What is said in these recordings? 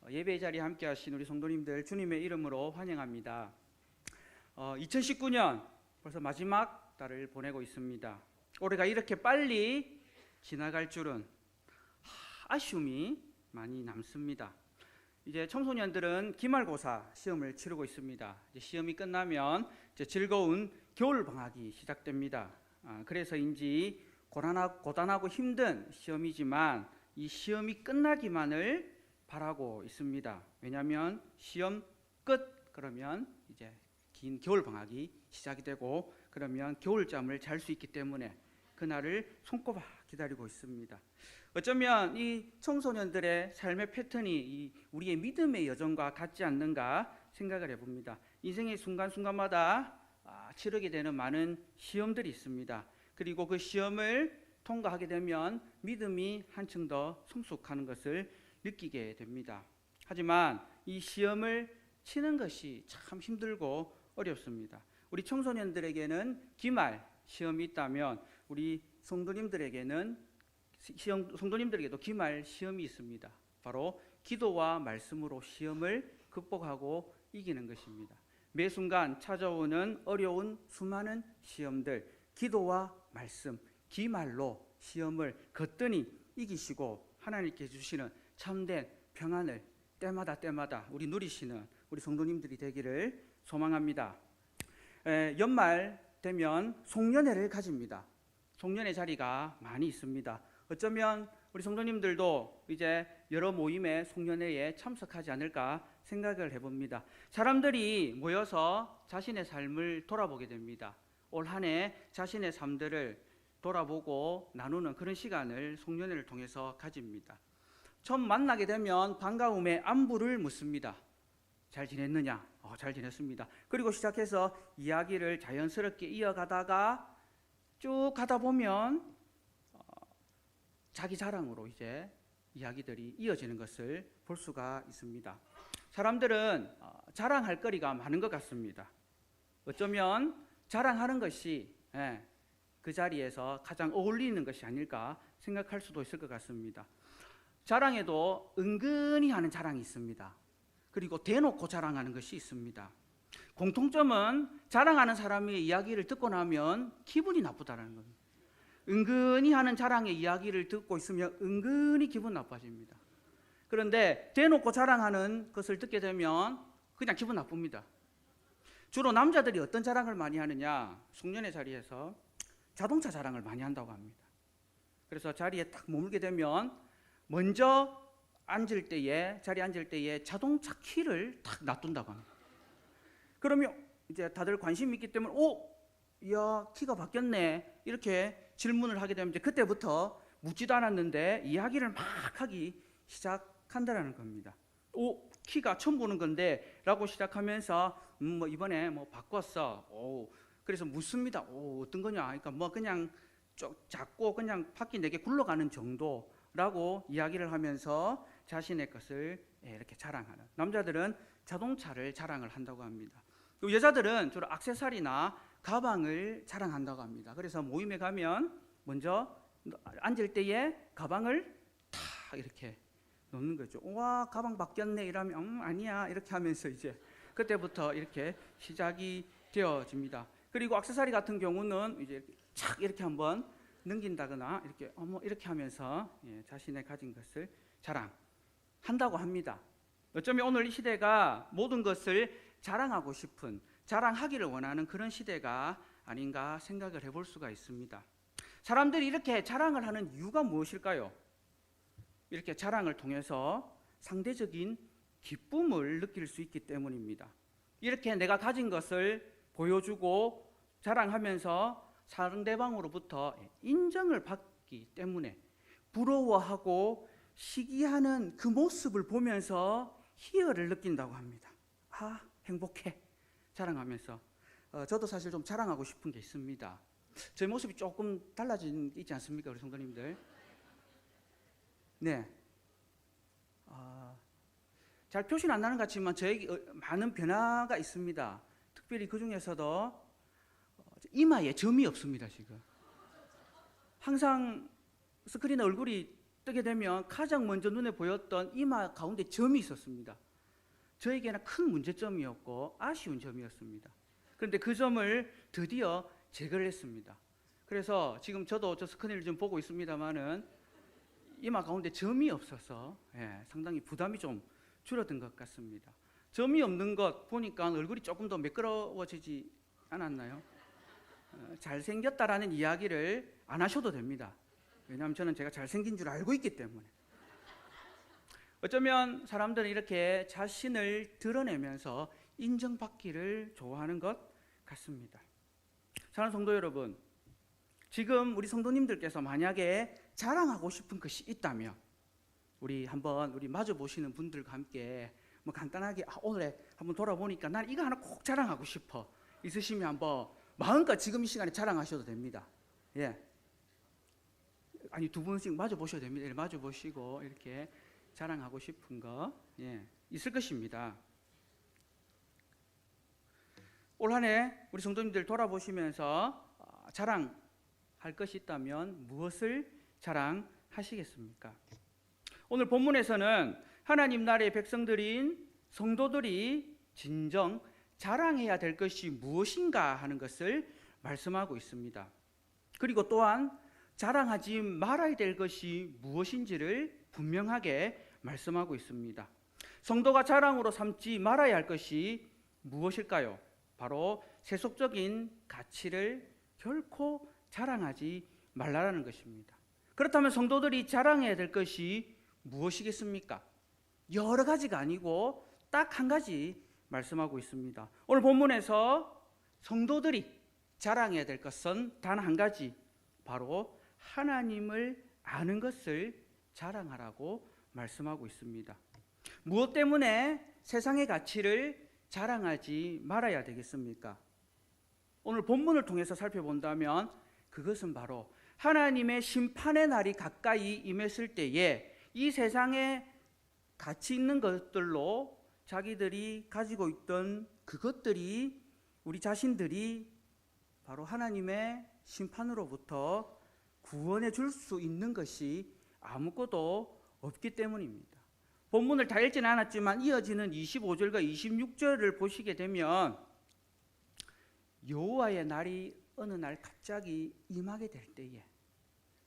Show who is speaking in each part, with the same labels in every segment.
Speaker 1: 예배 자리에 함께 하신 우리 성도님들 주님의 이름으로 환영합니다. 2019년 벌써 마지막 달을 보내고 있습니다. 올해가 이렇게 빨리 지나갈 줄은 아쉬움이 많이 남습니다. 이제 청소년들은 기말고사 시험을 치르고 있습니다. 이제 시험이 끝나면 이제 즐거운 겨울 방학이 시작됩니다. 그래서인지 고단하고 힘든 시험이지만 이 시험이 끝나기만을 바라고 있습니다. 왜냐하면 시험 끝 그러면 이제 긴 겨울 방학이 시작이 되고 그러면 겨울잠을 잘 수 있기 때문에 그날을 손꼽아 기다리고 있습니다. 어쩌면 이 청소년들의 삶의 패턴이 우리의 믿음의 여정과 같지 않는가 생각을 해봅니다. 인생의 순간순간마다 치르게 되는 많은 시험들이 있습니다. 그리고 그 시험을 통과하게 되면 믿음이 한층 더 성숙하는 것을 느끼게 됩니다. 하지만 이 시험을 치는 것이 참 힘들고 어렵습니다. 우리 청소년들에게는 기말 시험이 있다면 우리 성도님들에게도 기말 시험이 있습니다. 바로 기도와 말씀으로 시험을 극복하고 이기는 것입니다. 매 순간 찾아오는 어려운 수많은 시험들, 기도와 말씀, 기말로 시험을 거뜬히 이기시고 하나님께 주시는 참된 평안을 때마다 우리 누리시는 우리 성도님들이 되기를 소망합니다. 연말 되면 송년회를 가집니다. 송년회 자리가 많이 있습니다. 어쩌면 우리 성도님들도 이제 여러 모임의 송년회에 참석하지 않을까 생각을 해봅니다. 사람들이 모여서 자신의 삶을 돌아보게 됩니다. 올 한 해 자신의 삶들을 돌아보고 나누는 그런 시간을 송년회를 통해서 가집니다. 처음 만나게 되면 반가움에 안부를 묻습니다. 잘 지냈느냐? 잘 지냈습니다. 그리고 시작해서 이야기를 자연스럽게 이어가다가 쭉 가다 보면 자기 자랑으로 이제 이야기들이 이어지는 것을 볼 수가 있습니다. 사람들은 자랑할 거리가 많은 것 같습니다. 어쩌면 자랑하는 것이 그 자리에서 가장 어울리는 것이 아닐까 생각할 수도 있을 것 같습니다. 자랑에도 은근히 하는 자랑이 있습니다. 그리고 대놓고 자랑하는 것이 있습니다. 공통점은 자랑하는 사람의 이야기를 듣고 나면 기분이 나쁘다는 겁니다. 은근히 하는 자랑의 이야기를 듣고 있으면 은근히 기분 나빠집니다. 그런데 대놓고 자랑하는 것을 듣게 되면 그냥 기분 나쁩니다. 주로 남자들이 어떤 자랑을 많이 하느냐? 송년회 자리에서 자동차 자랑을 많이 한다고 합니다. 그래서 자리에 딱 머물게 되면 먼저 자리에 앉을 때에 자동차 키를 딱 놔둔다고 합니다. 그러면 이제 다들 관심이 있기 때문에 야, 키가 바뀌었네 이렇게 질문을 하게 되면 이제 그때부터 묻지도 않았는데 이야기를 막 하기 시작한다는 겁니다. 키가 처음 보는 건데 라고 시작하면서 이번에 바꿨어. 그래서 묻습니다. 어떤 거냐? 그러니까 그냥 작고 그냥 바퀴 4개 굴러가는 정도라고 이야기를 하면서 자신의 것을 이렇게 자랑하는. 남자들은 자동차를 자랑을 한다고 합니다. 그리고 여자들은 주로 액세서리나 가방을 자랑한다고 합니다. 그래서 모임에 가면 먼저 앉을 때에 가방을 탁 이렇게 놓는 거죠. 와, 가방 바뀌었네 이러면 아니야 이렇게 하면서 이제 그때부터 이렇게 시작이 되어집니다. 그리고 액세서리 같은 경우는 이제 착 이렇게 한번 넘긴다거나 이렇게 이렇게 하면서 자신의 가진 것을 자랑한다고 합니다. 어쩌면 오늘 이 시대가 모든 것을 자랑하고 싶은, 자랑하기를 원하는 그런 시대가 아닌가 생각을 해볼 수가 있습니다. 사람들이 이렇게 자랑을 하는 이유가 무엇일까요? 이렇게 자랑을 통해서 상대적인 기쁨을 느낄 수 있기 때문입니다. 이렇게 내가 가진 것을 보여주고 자랑하면서 상대방으로부터 인정을 받기 때문에 부러워하고 시기하는 그 모습을 보면서 희열을 느낀다고 합니다. 행복해 자랑하면서. 저도 사실 좀 자랑하고 싶은 게 있습니다. 제 모습이 조금 달라진 게 있지 않습니까, 우리 성도님들? 네. 잘 표시는 안 나는 것 같지만 저에게 많은 변화가 있습니다. 특별히 그 중에서도 이마에 점이 없습니다, 지금. 항상 스크린에 얼굴이 뜨게 되면 가장 먼저 눈에 보였던 이마 가운데 점이 있었습니다. 저에게는 큰 문제점이었고 아쉬운 점이었습니다. 그런데 그 점을 드디어 제거를 했습니다. 그래서 지금 저도 저 스크린을 좀 보고 있습니다만은 이마 가운데 점이 없어서 상당히 부담이 좀 줄어든 것 같습니다. 점이 없는 것 보니까 얼굴이 조금 더 매끄러워지지 않았나요? 잘생겼다라는 이야기를 안 하셔도 됩니다. 왜냐하면 저는 제가 잘생긴 줄 알고 있기 때문에. 어쩌면 사람들은 이렇게 자신을 드러내면서 인정받기를 좋아하는 것 같습니다. 사랑하는 성도 여러분, 지금 우리 성도님들께서 만약에 자랑하고 싶은 것이 있다면 우리 마주 보시는 분들과 함께 뭐 간단하게 오늘 한번 돌아보니까 난 이거 하나 꼭 자랑하고 싶어 있으시면 한번 마음껏 지금 이 시간에 자랑하셔도 됩니다. 아니 두 분씩 마주 보셔도 됩니다. 마주 보시고 이렇게 자랑하고 싶은 거 있을 것입니다. 올 한 해 우리 성도님들 돌아보시면서 자랑할 것이 있다면 무엇을 자랑하시겠습니까? 오늘 본문에서는 하나님 나라의 백성들인 성도들이 진정 자랑해야 될 것이 무엇인가 하는 것을 말씀하고 있습니다. 그리고 또한 자랑하지 말아야 될 것이 무엇인지를 분명하게 말씀하고 있습니다. 성도가 자랑으로 삼지 말아야 할 것이 무엇일까요? 바로 세속적인 가치를 결코 자랑하지 말라라는 것입니다. 그렇다면 성도들이 자랑해야 될 것이 무엇이겠습니까? 여러 가지가 아니고 딱 한 가지 말씀하고 있습니다. 오늘 본문에서 성도들이 자랑해야 될 것은 단 한 가지, 바로 하나님을 아는 것을 자랑하라고 말씀하고 있습니다. 무엇 때문에 세상의 가치를 자랑하지 말아야 되겠습니까? 오늘 본문을 통해서 살펴본다면 그것은 바로 하나님의 심판의 날이 가까이 임했을 때에 이 세상에 가치 있는 것들로 자기들이 가지고 있던 그것들이 우리 자신들이 바로 하나님의 심판으로부터 구원해 줄 수 있는 것이 아무것도 없기 때문입니다. 본문을 다 읽지는 않았지만 이어지는 25절과 26절을 보시게 되면 여호와의 날이 어느 날 갑자기 임하게 될 때에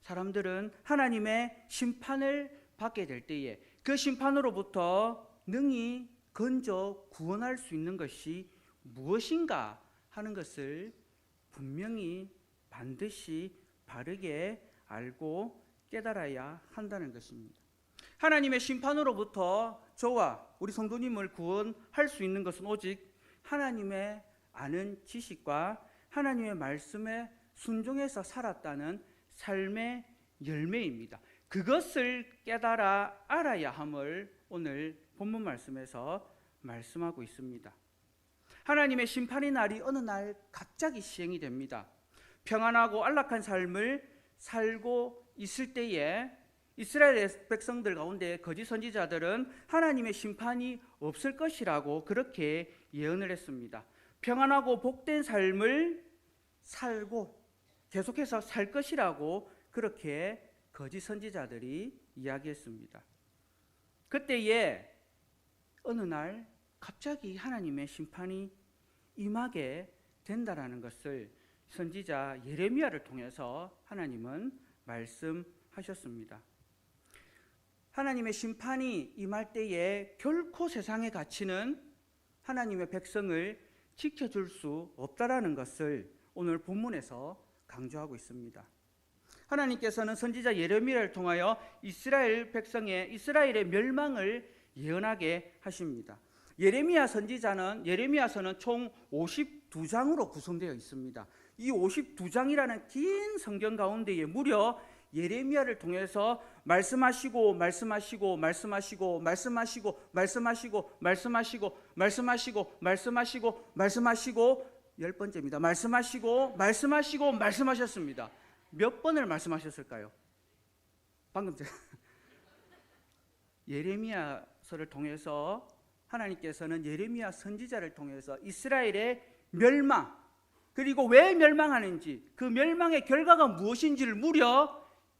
Speaker 1: 사람들은 하나님의 심판을 받게 될 때에 그 심판으로부터 능히 건져 구원할 수 있는 것이 무엇인가 하는 것을 분명히 반드시 바르게 알고 깨달아야 한다는 것입니다. 하나님의 심판으로부터 저와 우리 성도님을 구원할 수 있는 것은 오직 하나님의 아는 지식과 하나님의 말씀에 순종해서 살았다는 삶의 열매입니다. 그것을 깨달아 알아야 함을 오늘 본문 말씀에서 말씀하고 있습니다. 하나님의 심판의 날이 어느 날 갑자기 시행이 됩니다. 평안하고 안락한 삶을 살고 있을 때에 이스라엘 백성들 가운데 거짓 선지자들은 하나님의 심판이 없을 것이라고 그렇게 예언을 했습니다. 평안하고 복된 삶을 살고 계속해서 살 것이라고 그렇게 거짓 선지자들이 이야기했습니다. 그때에 어느 날 갑자기 하나님의 심판이 임하게 된다라는 것을 선지자 예레미야를 통해서 하나님은 말씀하셨습니다. 하나님의 심판이 임할 때에 결코 세상의 가치는 하나님의 백성을 지켜줄 수 없다라는 것을 오늘 본문에서 강조하고 있습니다. 하나님께서는 선지자 예레미야를 통하여 이스라엘 백성의 이스라엘의 멸망을 예언하게 하십니다. 예레미야서는 총 52장으로 구성되어 있습니다. 이 52장이라는 긴 성경 가운데에 무려 예레미야를 통해서 말씀하시고 열 번째입니다. 말씀하셨습니다. 몇 번을 말씀하셨을까요? 방금 제가 예레미야서를 통해서 하나님께서는 예레미야 선지자를 통해서 이스라엘의 멸망, 그리고 왜 멸망하는지, 그 멸망의 결과가 무엇인지를 무려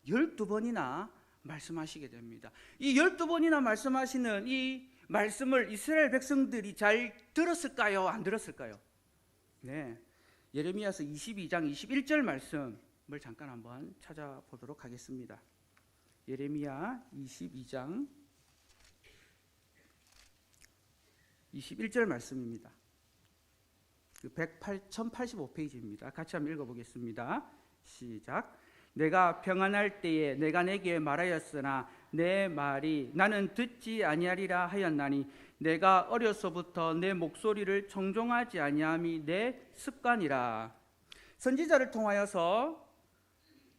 Speaker 1: 12번이나 말씀하시게 됩니다. 이 12번이나 말씀하시는 이 말씀을 이스라엘 백성들이 잘 들었을까요? 안 들었을까요? 네, 예레미야서 22장 21절 말씀을 잠깐 한번 찾아보도록 하겠습니다. 예레미야 22장 21절 말씀입니다. 1085페이지입니다. 같이 한번 읽어보겠습니다. 시작. 내가 평안할 때에 내가 내게 말하였으나 내 말이 나는 듣지 아니하리라 하였나니 내가 어려서부터 내 목소리를 청종하지 아니함이 내 습관이라. 선지자를 통하여서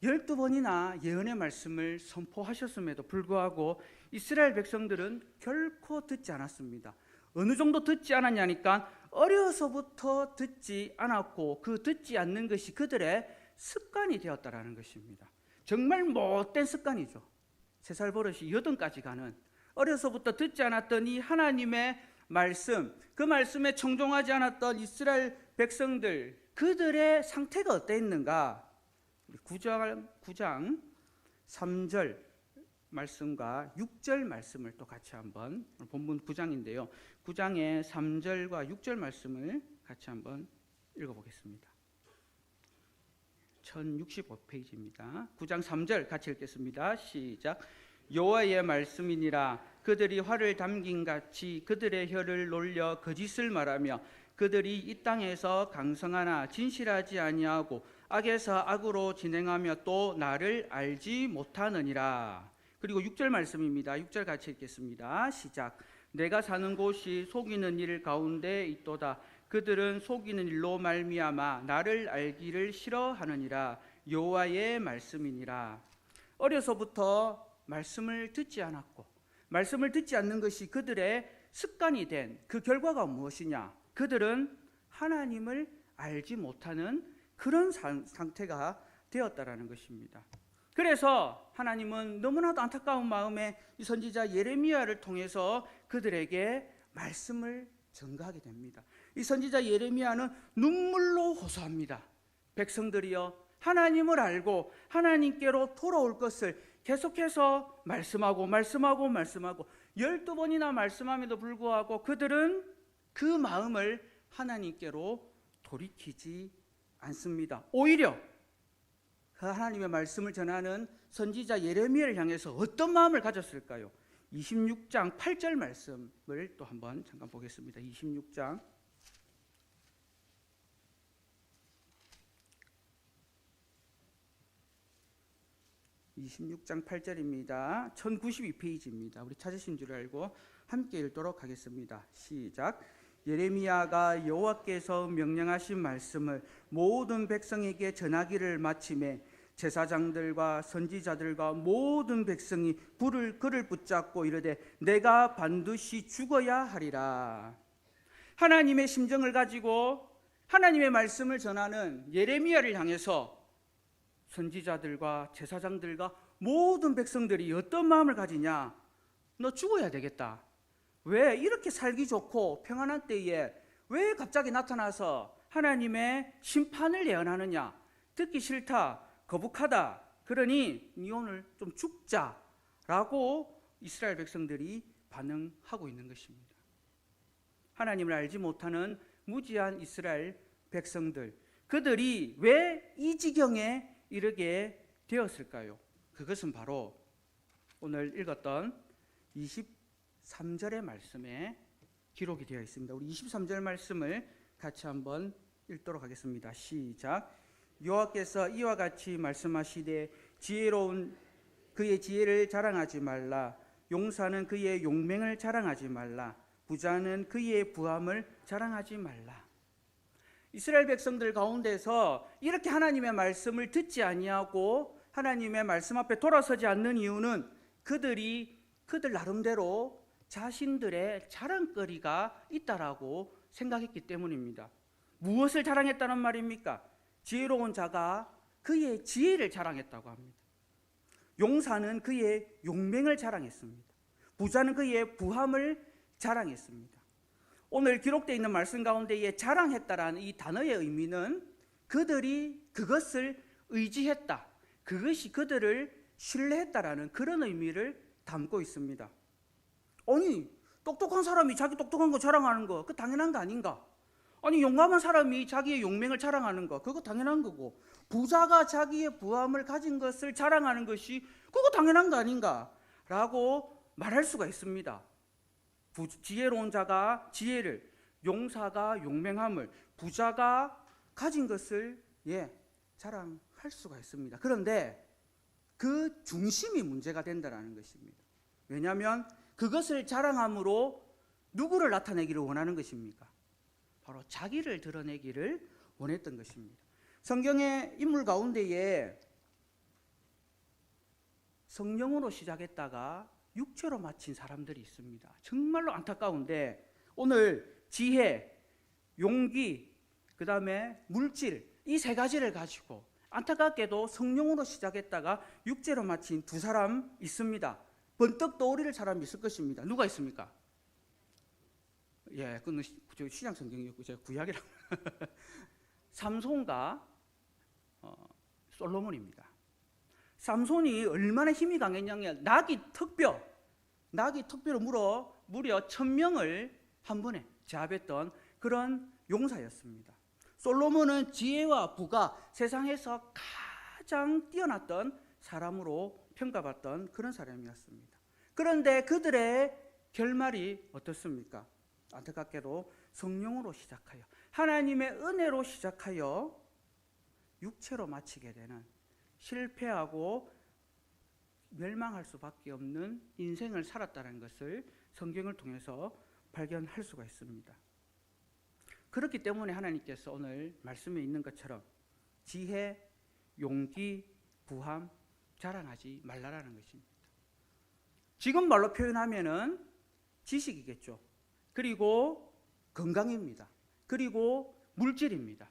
Speaker 1: 12번이나 예언의 말씀을 선포하셨음에도 불구하고 이스라엘 백성들은 결코 듣지 않았습니다. 어느 정도 듣지 않았냐니까 어려서부터 듣지 않았고 그 듣지 않는 것이 그들의 습관이 되었다라는 것입니다. 정말 못된 습관이죠. 3살 버릇이 8까지 가는, 어려서부터 듣지 않았던 이 하나님의 말씀, 그 말씀에 청종하지 않았던 이스라엘 백성들, 그들의 상태가 어땠는가? 9장 3절 말씀과 6절 말씀을 또 같이 한번, 본문 9장인데요 9장의 3절과 6절 말씀을 같이 한번 읽어보겠습니다. 1065페이지입니다. 9장 3절 같이 읽겠습니다. 시작. 여호와의 말씀이니라. 그들이 화를 담긴 같이 그들의 혀를 놀려 거짓을 말하며 그들이 이 땅에서 강성하나 진실하지 아니하고 악에서 악으로 진행하며 또 나를 알지 못하느니라. 그리고 6절 말씀입니다. 6절 같이 읽겠습니다. 시작. 내가 사는 곳이 속이는 일 가운데 있도다. 그들은 속이는 일로 말미암아 나를 알기를 싫어하느니라. 여호와의 말씀이니라. 어려서부터 말씀을 듣지 않았고 말씀을 듣지 않는 것이 그들의 습관이 된 그 결과가 무엇이냐? 그들은 하나님을 알지 못하는 그런 상태가 되었다라는 것입니다. 그래서 하나님은 너무나도 안타까운 마음에 이 선지자 예레미야를 통해서 그들에게 말씀을 전가하게 됩니다. 이 선지자 예레미야는 눈물로 호소합니다. 백성들이여 하나님을 알고 하나님께로 돌아올 것을 계속해서 말씀하고 12번이나 말씀함에도 불구하고 그들은 그 마음을 하나님께로 돌이키지 않습니다. 오히려 그 하나님의 말씀을 전하는 선지자 예레미야를 향해서 어떤 마음을 가졌을까요? 26장 8절 말씀을 또 한번 잠깐 보겠습니다. 26장 8절입니다. 1092페이지입니다. 우리 찾으신 줄 알고 함께 읽도록 하겠습니다. 시작. 예레미야가 여호와께서 명령하신 말씀을 모든 백성에게 전하기를 마침에 제사장들과 선지자들과 모든 백성이 그를 붙잡고 이르되 내가 반드시 죽어야 하리라. 하나님의 심정을 가지고 하나님의 말씀을 전하는 예레미야를 향해서 선지자들과 제사장들과 모든 백성들이 어떤 마음을 가지냐? 너 죽어야 되겠다. 왜 이렇게 살기 좋고 평안한 때에 왜 갑자기 나타나서 하나님의 심판을 예언하느냐? 듣기 싫다, 거북하다. 그러니 니 오늘 좀 죽자라고 이스라엘 백성들이 반응하고 있는 것입니다. 하나님을 알지 못하는 무지한 이스라엘 백성들, 그들이 왜 이 지경에 이르게 되었을까요? 그것은 바로 오늘 읽었던 23절의 말씀에 기록이 되어 있습니다. 우리 23절 말씀을 같이 한번 읽도록 하겠습니다. 시작. 여호와께서 이와 같이 말씀하시되 지혜로운 그의 지혜를 자랑하지 말라. 용사는 그의 용맹을 자랑하지 말라. 부자는 그의 부함을 자랑하지 말라. 이스라엘 백성들 가운데서 이렇게 하나님의 말씀을 듣지 아니하고 하나님의 말씀 앞에 돌아서지 않는 이유는 그들 나름대로 자신들의 자랑거리가 있다라고 생각했기 때문입니다. 무엇을 자랑했다는 말입니까? 지혜로운 자가 그의 지혜를 자랑했다고 합니다. 용사는 그의 용맹을 자랑했습니다. 부자는 그의 부함을 자랑했습니다. 오늘 기록되어 있는 말씀 가운데에 자랑했다라는 이 단어의 의미는 그들이 그것을 의지했다, 그것이 그들을 신뢰했다라는 그런 의미를 담고 있습니다. 아니, 똑똑한 사람이 자기 똑똑한 거 자랑하는 거, 그 당연한 거 아닌가? 아니, 용감한 사람이 자기의 용맹을 자랑하는 거, 그거 당연한 거고, 부자가 자기의 부함을 가진 것을 자랑하는 것이 그거 당연한 거 아닌가? 라고 말할 수가 있습니다. 지혜로운 자가 지혜를, 용사가 용맹함을, 부자가 가진 것을 자랑할 수가 있습니다. 그런데 그 중심이 문제가 된다는 것입니다. 왜냐하면 그것을 자랑함으로 누구를 나타내기를 원하는 것입니까? 바로 자기를 드러내기를 원했던 것입니다. 성경의 인물 가운데에 성령으로 시작했다가 육체로 마친 사람들이 있습니다. 정말로 안타까운데 오늘 지혜, 용기, 그 다음에 물질, 이 세 가지를 가지고 안타깝게도 성령으로 시작했다가 육체로 마친 두 사람 있습니다. 번뜩 떠오를 사람이 있을 것입니다. 누가 있습니까? 그건 신약 성경이었고 제가 구약이라고 삼손과 솔로몬입니다. 삼손이 얼마나 힘이 강했냐면 나귀 턱뼈로 무려 1000명을 한 번에 제압했던 그런 용사였습니다. 솔로몬은 지혜와 부가 세상에서 가장 뛰어났던 사람으로 평가받던 그런 사람이었습니다. 그런데 그들의 결말이 어떻습니까? 안타깝게도 성령으로 시작하여 하나님의 은혜로 시작하여 육체로 마치게 되는 실패하고 멸망할 수밖에 없는 인생을 살았다는 것을 성경을 통해서 발견할 수가 있습니다. 그렇기 때문에 하나님께서 오늘 말씀에 있는 것처럼 지혜, 용기, 부함 자랑하지 말라라는 것입니다. 지금 말로 표현하면은 지식이겠죠. 그리고 건강입니다. 그리고 물질입니다.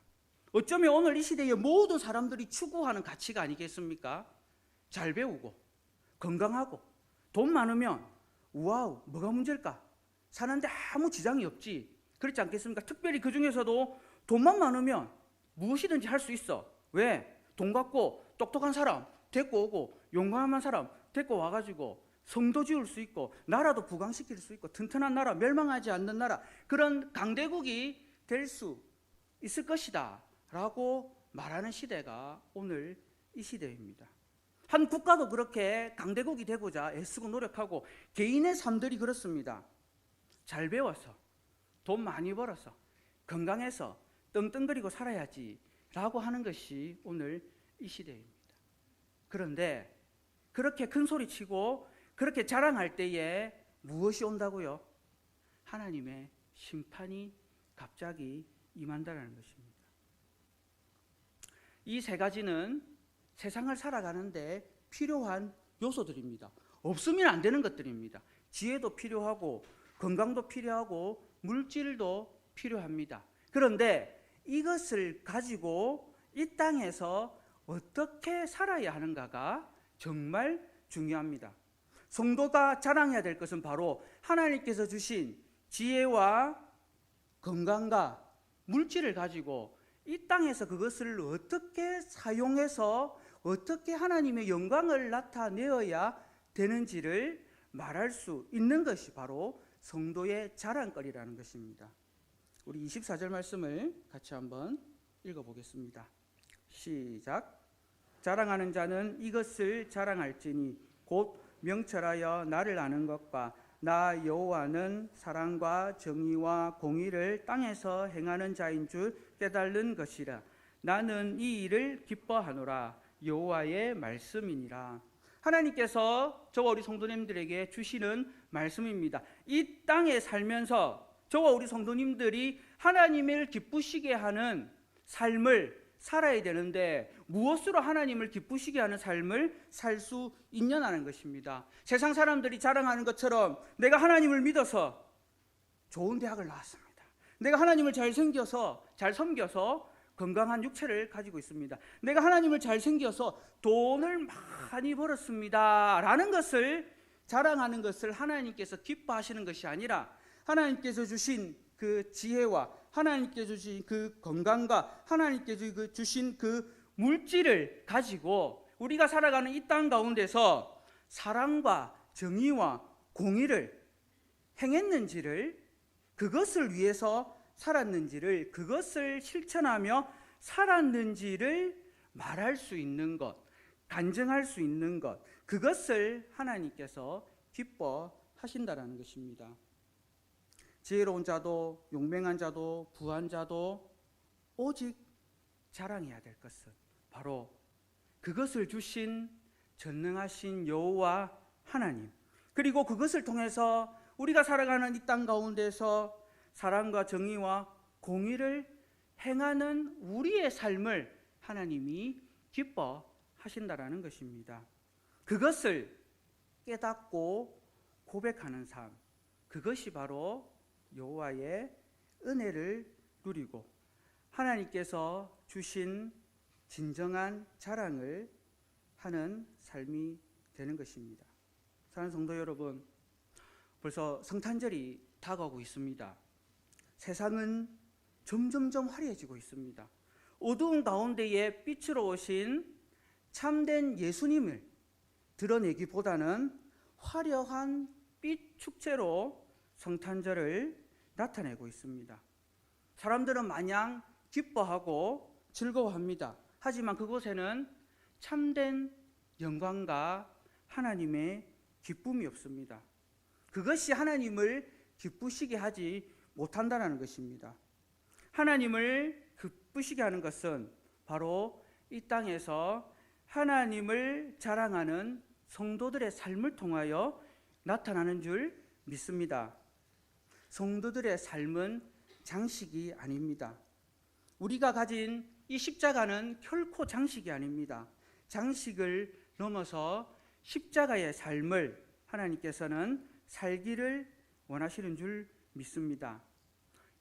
Speaker 1: 어쩌면 오늘 이 시대의 모든 사람들이 추구하는 가치가 아니겠습니까? 잘 배우고 건강하고 돈 많으면 와우, 뭐가 문제일까? 사는데 아무 지장이 없지. 그렇지 않겠습니까? 특별히 그 중에서도 돈만 많으면 무엇이든지 할 수 있어. 왜? 돈 갖고 똑똑한 사람 데리고 오고 용감한 사람 데리고 와가지고 성도 지을 수 있고 나라도 부강시킬 수 있고 튼튼한 나라, 멸망하지 않는 나라, 그런 강대국이 될 수 있을 것이다 라고 말하는 시대가 오늘 이 시대입니다. 한 국가도 그렇게 강대국이 되고자 애쓰고 노력하고 개인의 삶들이 그렇습니다. 잘 배워서 돈 많이 벌어서 건강해서 떵떵거리고 살아야지 라고 하는 것이 오늘 이 시대입니다. 그런데 그렇게 큰 소리치고 그렇게 자랑할 때에 무엇이 온다고요? 하나님의 심판이 갑자기 임한다는 것입니다. 이 세 가지는 세상을 살아가는데 필요한 요소들입니다. 없으면 안 되는 것들입니다. 지혜도 필요하고 건강도 필요하고 물질도 필요합니다. 그런데 이것을 가지고 이 땅에서 어떻게 살아야 하는가가 정말 중요합니다. 성도가 자랑해야 될 것은 바로 하나님께서 주신 지혜와 건강과 물질을 가지고 이 땅에서 그것을 어떻게 사용해서 어떻게 하나님의 영광을 나타내어야 되는지를 말할 수 있는 것이 바로 성도의 자랑거리라는 것입니다. 우리 24절 말씀을 같이 한번 읽어보겠습니다. 시작. 자랑하는 자는 이것을 자랑할지니 곧 명철하여 나를 아는 것과 나 여호와는 사랑과 정의와 공의를 땅에서 행하는 자인 줄 깨달는 것이라. 나는 이 일을 기뻐하노라. 여호와의 말씀이니라. 하나님께서 저와 우리 성도님들에게 주시는 말씀입니다. 이 땅에 살면서 저와 우리 성도님들이 하나님을 기쁘시게 하는 삶을 살아야 되는데 무엇으로 하나님을 기쁘시게 하는 삶을 살 수 있냐는 것입니다. 세상 사람들이 자랑하는 것처럼 내가 하나님을 믿어서 좋은 대학을 나왔습니다. 내가 하나님을 잘 섬겨서 건강한 육체를 가지고 있습니다. 내가 하나님을 잘 섬겨서 돈을 많이 벌었습니다 라는 것을 자랑하는 것을 하나님께서 기뻐하시는 것이 아니라 하나님께서 주신 그 지혜와 하나님께서 주신 그 건강과 하나님께서 주신 그 물질을 가지고 우리가 살아가는 이 땅 가운데서 사랑과 정의와 공의를 행했는지를, 그것을 위해서 살았는지를, 그것을 실천하며 살았는지를 말할 수 있는 것, 간증할 수 있는 것, 그것을 하나님께서 기뻐하신다라는 것입니다. 지혜로운 자도 용맹한 자도 부한 자도 오직 자랑해야 될 것은 바로 그것을 주신 전능하신 여호와 하나님, 그리고 그것을 통해서 우리가 살아가는 이 땅 가운데서 사랑과 정의와 공의를 행하는 우리의 삶을 하나님이 기뻐하신다라는 것입니다. 그것을 깨닫고 고백하는 삶, 그것이 바로 여호와의 은혜를 누리고 하나님께서 주신 진정한 자랑을 하는 삶이 되는 것입니다. 사랑하는 성도 여러분, 벌써 성탄절이 다가오고 있습니다. 세상은 점점점 화려해지고 있습니다. 어두운 가운데에 빛으로 오신 참된 예수님을 드러내기보다는 화려한 빛 축제로 성탄절을 나타내고 있습니다. 사람들은 마냥 기뻐하고 즐거워합니다. 하지만 그곳에는 참된 영광과 하나님의 기쁨이 없습니다. 그것이 하나님을 기쁘시게 하지 못한다는 것입니다. 하나님을 기쁘시게 하는 것은 바로 이 땅에서 하나님을 자랑하는 성도들의 삶을 통하여 나타나는 줄 믿습니다. 성도들의 삶은 장식이 아닙니다. 우리가 가진 이 십자가는 결코 장식이 아닙니다. 장식을 넘어서 십자가의 삶을 하나님께서는 살기를 원하시는 줄 믿습니다.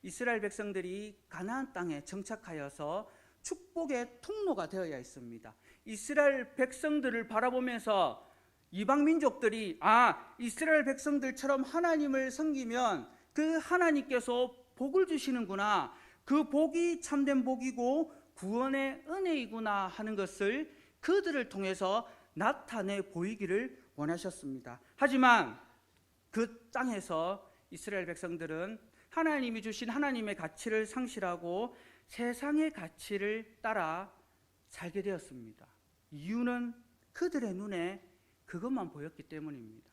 Speaker 1: 이스라엘 백성들이 가나안 땅에 정착하여서 축복의 통로가 되어야 했습니다. 이스라엘 백성들을 바라보면서 이방 민족들이 이스라엘 백성들처럼 하나님을 섬기면 그 하나님께서 복을 주시는구나, 그 복이 참된 복이고 구원의 은혜이구나 하는 것을 그들을 통해서 나타내 보이기를 원하셨습니다. 하지만 그 땅에서 이스라엘 백성들은 하나님이 주신 하나님의 가치를 상실하고 세상의 가치를 따라 살게 되었습니다. 이유는 그들의 눈에 그것만 보였기 때문입니다.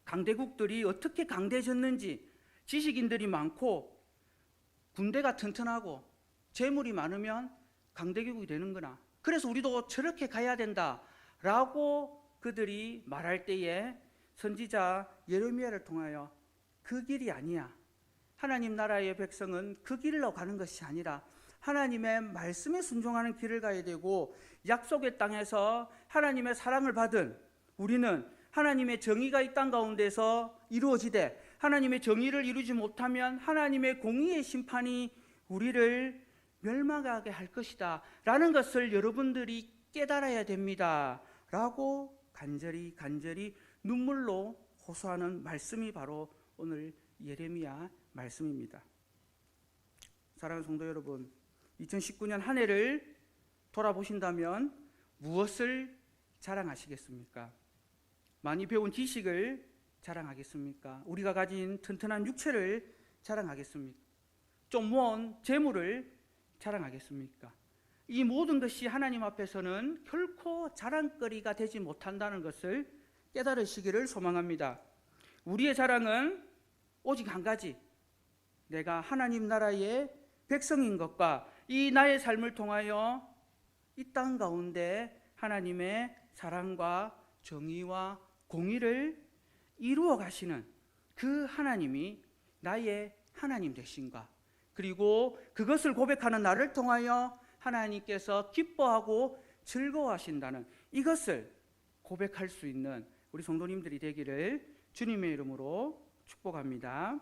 Speaker 1: 강대국들이 어떻게 강대해졌는지, 지식인들이 많고 군대가 튼튼하고 재물이 많으면 강대국이 되는구나, 그래서 우리도 저렇게 가야 된다라고 그들이 말할 때에 선지자 예레미야를 통하여 그 길이 아니야, 하나님 나라의 백성은 그 길로 가는 것이 아니라 하나님의 말씀에 순종하는 길을 가야 되고, 약속의 땅에서 하나님의 사랑을 받은 우리는 하나님의 정의가 이 땅 가운데서 이루어지되, 하나님의 정의를 이루지 못하면 하나님의 공의의 심판이 우리를 멸망하게 할 것이다 라는 것을 여러분들이 깨달아야 됩니다 라고 간절히 눈물로 호소하는 말씀이 바로 오늘 예레미야 말씀입니다. 사랑하는 성도 여러분, 2019년 한 해를 돌아보신다면 무엇을 자랑하시겠습니까? 많이 배운 지식을 자랑하겠습니까? 우리가 가진 튼튼한 육체를 자랑하겠습니까? 좀 모은 재물을 자랑하겠습니까? 이 모든 것이 하나님 앞에서는 결코 자랑거리가 되지 못한다는 것을 깨달으시기를 소망합니다. 우리의 자랑은 오직 한 가지, 내가 하나님 나라의 백성인 것과 이 나의 삶을 통하여 이 땅 가운데 하나님의 사랑과 정의와 공의를 이루어 가시는 그 하나님이 나의 하나님 되신가, 그리고 그것을 고백하는 나를 통하여 하나님께서 기뻐하고 즐거워하신다는 이것을 고백할 수 있는 우리 성도님들이 되기를 주님의 이름으로 축복합니다.